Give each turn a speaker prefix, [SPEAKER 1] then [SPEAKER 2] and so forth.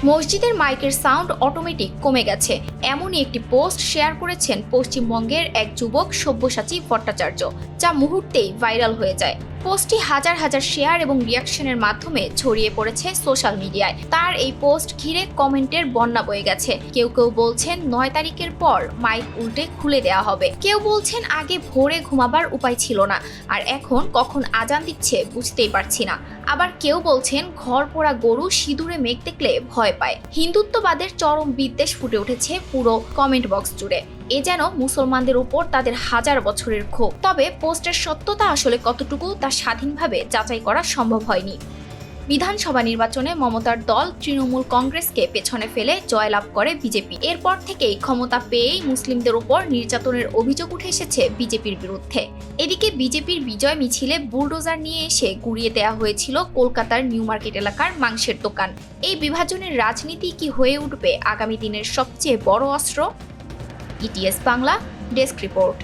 [SPEAKER 1] মসজিদের মাইকের sound automatic কমে গেছে, এমনই একটি পোস্ট শেয়ার করেছেন পশ্চিমবঙ্গের এক যুবক সব্যসাচী ভট্টাচার্য, যা মুহূর্তেই ভাইরাল হয়ে যায়। পোস্টটি হাজার হাজার শেয়ার এবং রিয়াকশনের মাধ্যমে ছড়িয়ে পড়েছে সোশ্যাল মিডিয়ায়। তার এই পোস্ট ঘিরে কমেন্টের বন্যা বয়ে গেছে। কেউ কেউ বলছেন 9 তারিখের পর মাইক উল্টে খুলে দেওয়া হবে, কেউ বলছেন আগে ভোরে ঘুমাবার উপায় ছিল না, আর এখন কখন আজান দিচ্ছে বুঝতেই পারছি না। আবার কেউ বলছেন ঘর পোড়া গরু সিঁদুরে মেঘ দেখলে ভয় পায়। হিন্দুত্ববাদের চরম বিদ্বেষ ফুটে উঠেছে পুরো কমেন্ট বক্স জুড়ে। এ যেন মুসলমানদের উপর তাদের হাজার বছরের ক্ষোভ। তবে পোস্টের সত্যতা আসলে কতটুকু তা স্বাধীনভাবে যাচাই করা সম্ভব হয়নি। বিধানসভা নির্বাচনে মমতার দল তৃণমূল কংগ্রেসকে পেছনে ফেলে জয়লাভ করে বিজেপি। এরপর থেকেই ক্ষমতা পেয়েই মুসলিমদের উপর নির্যাতনের অভিযোগ উঠে এসেছে বিজেপির বিরুদ্ধে। এদিকে বিজেপির বিজয় মিছিলে বুলডোজার নিয়ে এসে গুড়িয়ে দেওয়া হয়েছিল কলকাতার নিউ মার্কেট এলাকার মাংসের দোকান। এই বিভাজনের রাজনীতি কি হয়ে উঠবে আগামী দিনের সবচেয়ে বড় অস্ত্র? ETS Bangla desk report.